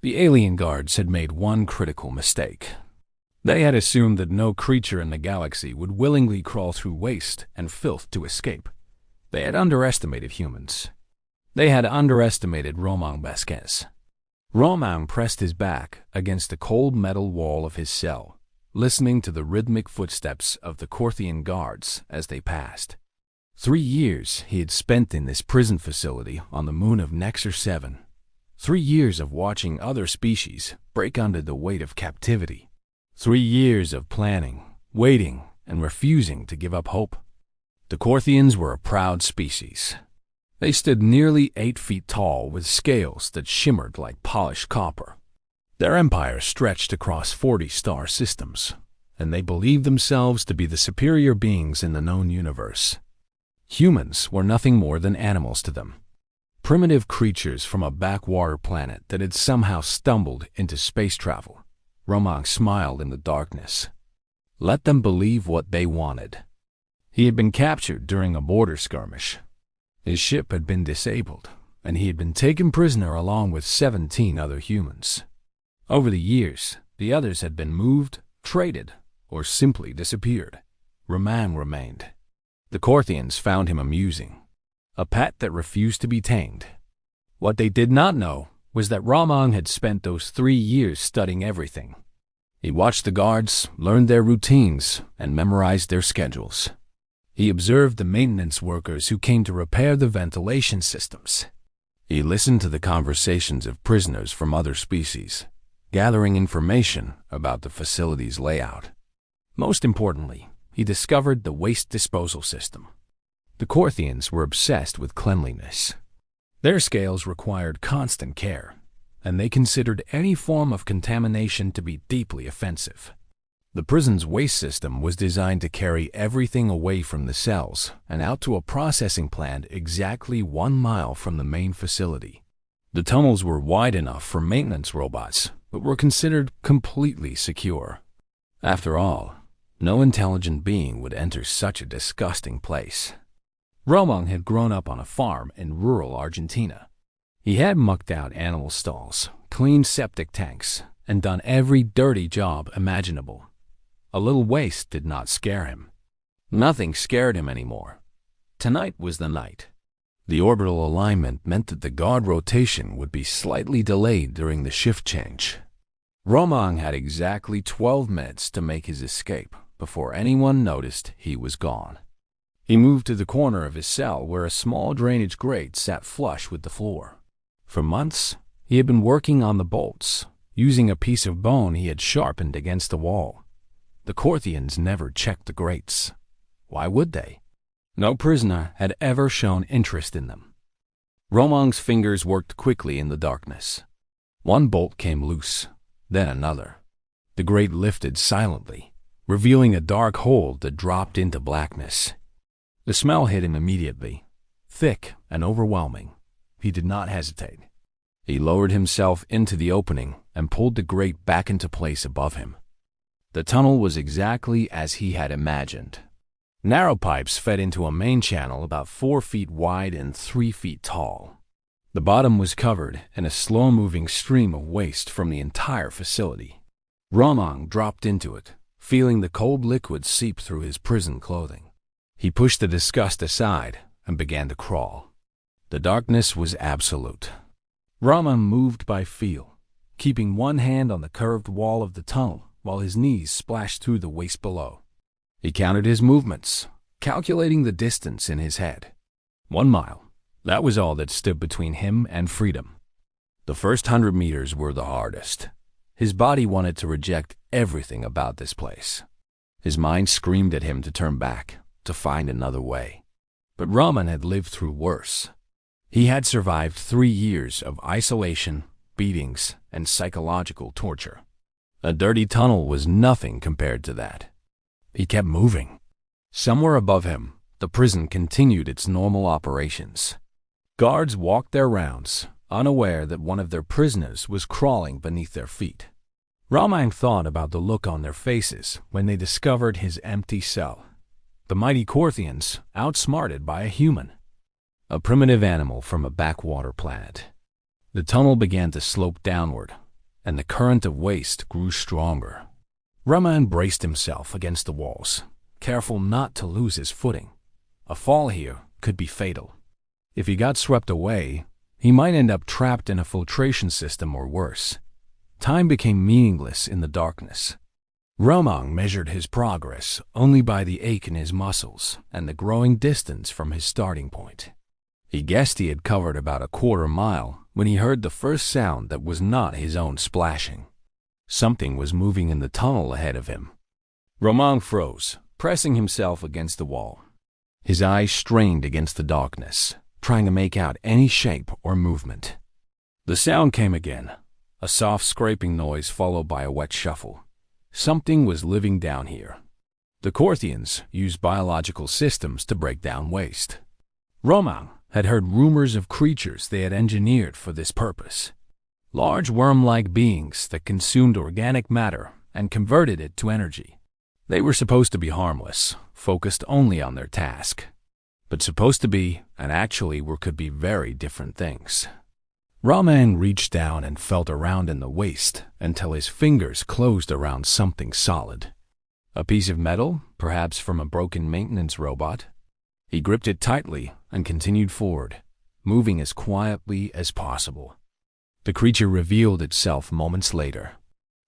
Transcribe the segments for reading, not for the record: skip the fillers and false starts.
The alien guards had made one critical mistake. They had assumed that no creature in the galaxy would willingly crawl through waste and filth to escape. They had underestimated humans. They had underestimated Romain Basquez. Romain pressed his back against the cold metal wall of his cell, listening to the rhythmic footsteps of the Corthian guards as they passed. 3 years he had spent in this prison facility on the moon of Nexer 7. 3 years of watching other species break under the weight of captivity. 3 years of planning, waiting, and refusing to give up hope. The Corthians were a proud species. They stood nearly 8 feet tall with scales that shimmered like polished copper. Their empire stretched across 40 star systems, and they believed themselves to be the superior beings in the known universe. Humans were nothing more than animals to them. Primitive creatures from a backwater planet that had somehow stumbled into space travel. Romain smiled in the darkness. Let them believe what they wanted. He had been captured during a border skirmish. His ship had been disabled, and he had been taken prisoner along with 17 other humans. Over the years, the others had been moved, traded, or simply disappeared. Romain remained. The Corthians found him amusing, a pet that refused to be tamed. What they did not know was that Romain had spent those 3 years studying everything. He watched the guards, learned their routines, and memorized their schedules. He observed the maintenance workers who came to repair the ventilation systems. He listened to the conversations of prisoners from other species, gathering information about the facility's layout. Most importantly, he discovered the waste disposal system. The Corthians were obsessed with cleanliness. Their scales required constant care, and they considered any form of contamination to be deeply offensive. The prison's waste system was designed to carry everything away from the cells and out to a processing plant exactly 1 mile from the main facility. The tunnels were wide enough for maintenance robots, but were considered completely secure. After all, no intelligent being would enter such a disgusting place. Romain had grown up on a farm in rural Argentina. He had mucked out animal stalls, cleaned septic tanks, and done every dirty job imaginable. A little waste did not scare him. Nothing scared him anymore. Tonight was the night. The orbital alignment meant that the guard rotation would be slightly delayed during the shift change. Romain had exactly 12 minutes to make his escape before anyone noticed he was gone. He moved to the corner of his cell where a small drainage grate sat flush with the floor. For months, he had been working on the bolts, using a piece of bone he had sharpened against the wall. The Corthians never checked the grates. Why would they? No prisoner had ever shown interest in them. Romain's fingers worked quickly in the darkness. One bolt came loose, then another. The grate lifted silently, revealing a dark hole that dropped into blackness. The smell hit him immediately, thick and overwhelming. He did not hesitate. He lowered himself into the opening and pulled the grate back into place above him. The tunnel was exactly as he had imagined. Narrow pipes fed into a main channel about 4 feet wide and 3 feet tall. The bottom was covered in a slow-moving stream of waste from the entire facility. Romain dropped into it, feeling the cold liquid seep through his prison clothing. He pushed the disgust aside and began to crawl. The darkness was absolute. Romain moved by feel, keeping one hand on the curved wall of the tunnel while his knees splashed through the waste below. He counted his movements, calculating the distance in his head. 1 mile. That was all that stood between him and freedom. The first 100 meters were the hardest. His body wanted to reject everything about this place. His mind screamed at him to turn back, to find another way. But Romain had lived through worse. He had survived 3 years of isolation, beatings, and psychological torture. A dirty tunnel was nothing compared to that. He kept moving. Somewhere above him, the prison continued its normal operations. Guards walked their rounds, unaware that one of their prisoners was crawling beneath their feet. Romain thought about the look on their faces when they discovered his empty cell. The mighty Corthians outsmarted by a human, a primitive animal from a backwater planet. The tunnel began to slope downward, and the current of waste grew stronger. Roman braced himself against the walls, careful not to lose his footing. A fall here could be fatal. If he got swept away, he might end up trapped in a filtration system or worse. Time became meaningless in the darkness. Roman measured his progress only by the ache in his muscles and the growing distance from his starting point. He guessed he had covered about a quarter mile when he heard the first sound that was not his own splashing. Something was moving in the tunnel ahead of him. Roman froze, pressing himself against the wall. His eyes strained against the darkness, trying to make out any shape or movement. The sound came again, a soft scraping noise followed by a wet shuffle. Something was living down here. The Corthians used biological systems to break down waste. Roman had heard rumors of creatures they had engineered for this purpose. Large worm-like beings that consumed organic matter and converted it to energy. They were supposed to be harmless, focused only on their task. But supposed to be, and actually could be very different things. Roman reached down and felt around in the waste until his fingers closed around something solid. A piece of metal, perhaps from a broken maintenance robot. He gripped it tightly and continued forward, moving as quietly as possible. The creature revealed itself moments later.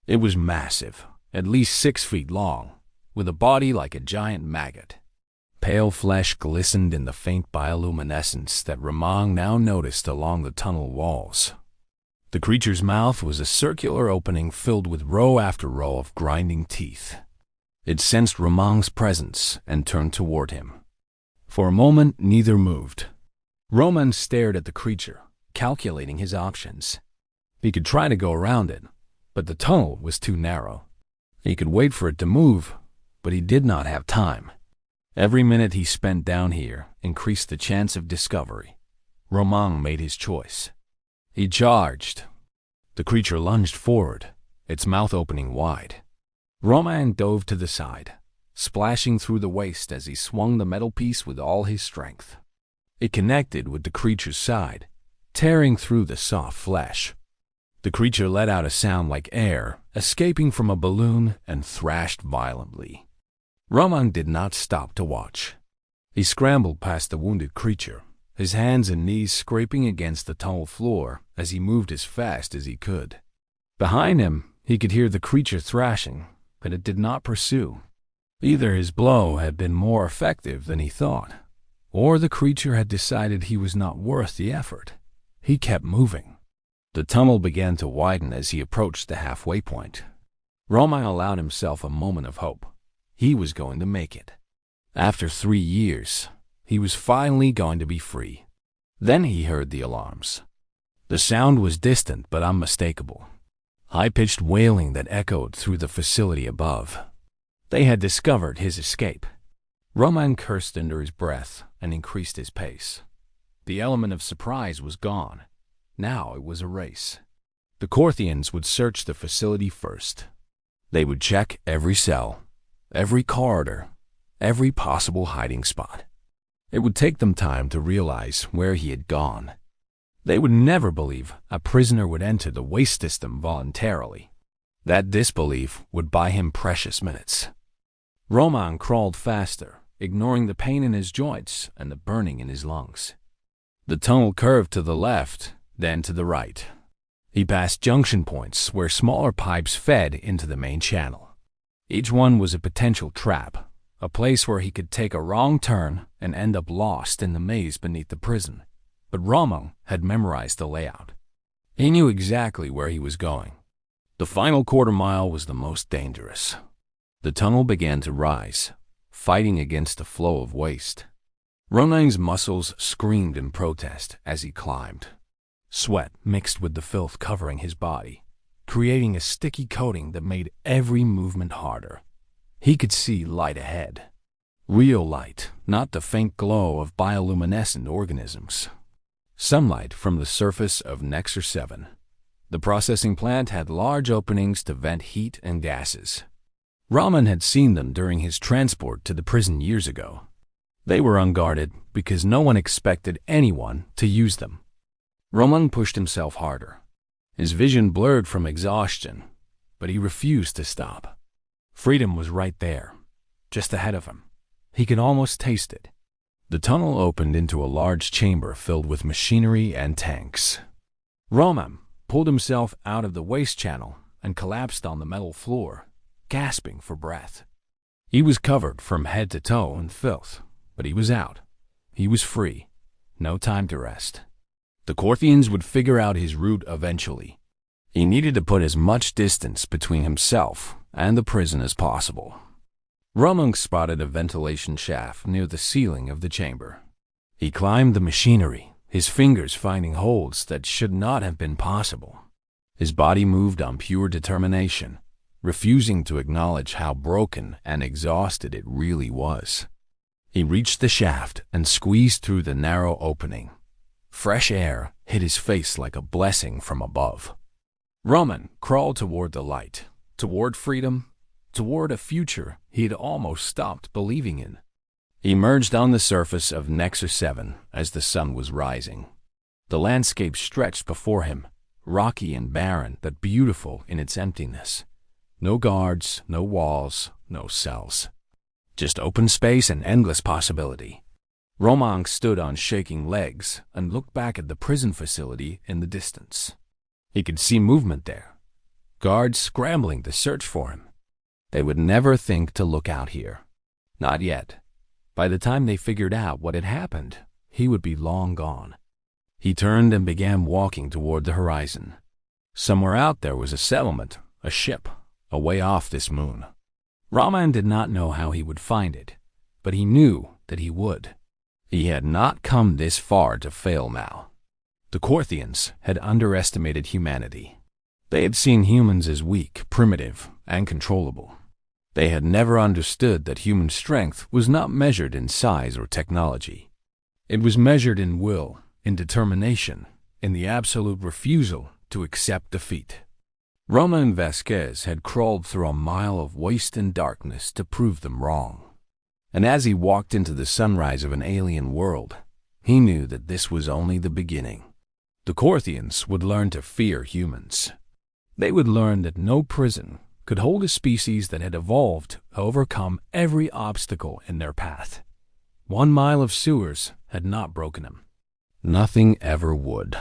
It was massive, at least 6 feet long, with a body like a giant maggot. Pale flesh glistened in the faint bioluminescence that Roman now noticed along the tunnel walls. The creature's mouth was a circular opening filled with row after row of grinding teeth. It sensed Roman's presence and turned toward him. For a moment, neither moved. Roman stared at the creature, calculating his options. He could try to go around it, but the tunnel was too narrow. He could wait for it to move, but he did not have time. Every minute he spent down here increased the chance of discovery. Roman made his choice. He charged. The creature lunged forward, its mouth opening wide. Roman dove to the side, splashing through the waste as he swung the metal piece with all his strength. It connected with the creature's side, tearing through the soft flesh. The creature let out a sound like air escaping from a balloon and thrashed violently. Roman did not stop to watch. He scrambled past the wounded creature, his hands and knees scraping against the tunnel floor as he moved as fast as he could. Behind him, he could hear the creature thrashing, but it did not pursue. Either his blow had been more effective than he thought, or the creature had decided he was not worth the effort. He kept moving. The tunnel began to widen as he approached the halfway point. Roman allowed himself a moment of hope. He was going to make it. After 3 years, he was finally going to be free. Then he heard the alarms. The sound was distant but unmistakable. High-pitched wailing that echoed through the facility above. They had discovered his escape. Roman cursed under his breath and increased his pace. The element of surprise was gone. Now it was a race. The Corthians would search the facility first. They would check every cell, every corridor, every possible hiding spot. It would take them time to realize where he had gone. They would never believe a prisoner would enter the waste system voluntarily. That disbelief would buy him precious minutes. Roman crawled faster, ignoring the pain in his joints and the burning in his lungs. The tunnel curved to the left, then to the right. He passed junction points where smaller pipes fed into the main channel. Each one was a potential trap, a place where he could take a wrong turn and end up lost in the maze beneath the prison. But Roman had memorized the layout. He knew exactly where he was going. The final quarter mile was the most dangerous. The tunnel began to rise, fighting against the flow of waste. Roman's muscles screamed in protest as he climbed. Sweat mixed with the filth covering his body, creating a sticky coating that made every movement harder. He could see light ahead. Real light, not the faint glow of bioluminescent organisms. Sunlight from the surface of Nexus 7. The processing plant had large openings to vent heat and gases. Roman had seen them during his transport to the prison years ago. They were unguarded because no one expected anyone to use them. Roman pushed himself harder. His vision blurred from exhaustion, but he refused to stop. Freedom was right there, just ahead of him. He could almost taste it. The tunnel opened into a large chamber filled with machinery and tanks. Roman pulled himself out of the waste channel and collapsed on the metal floor, gasping for breath. He was covered from head to toe in filth, but he was out. He was free. No time to rest. The Corthians would figure out his route eventually. He needed to put as much distance between himself and the prison as possible. Roman spotted a ventilation shaft near the ceiling of the chamber. He climbed the machinery, his fingers finding holds that should not have been possible. His body moved on pure determination, refusing to acknowledge how broken and exhausted it really was. He reached the shaft and squeezed through the narrow opening. Fresh air hit his face like a blessing from above. Roman crawled toward the light, toward freedom, toward a future he had almost stopped believing in. He emerged on the surface of Nexus 7 as the sun was rising. The landscape stretched before him, rocky and barren but beautiful in its emptiness. No guards, no walls, no cells. Just open space and endless possibility. Roman stood on shaking legs and looked back at the prison facility in the distance. He could see movement there. Guards scrambling to search for him. They would never think to look out here. Not yet. By the time they figured out what had happened, he would be long gone. He turned and began walking toward the horizon. Somewhere out there was a settlement, a ship, a way off this moon. Roman did not know how he would find it, but he knew that he would. He had not come this far to fail now. The Corthians had underestimated humanity. They had seen humans as weak, primitive, and controllable. They had never understood that human strength was not measured in size or technology. It was measured in will, in determination, in the absolute refusal to accept defeat. Roman Vasquez had crawled through a mile of waste and darkness to prove them wrong. And as he walked into the sunrise of an alien world, he knew that this was only the beginning. The Corthians would learn to fear humans. They would learn that no prison could hold a species that had evolved to overcome every obstacle in their path. 1 mile of sewers had not broken him. Nothing ever would.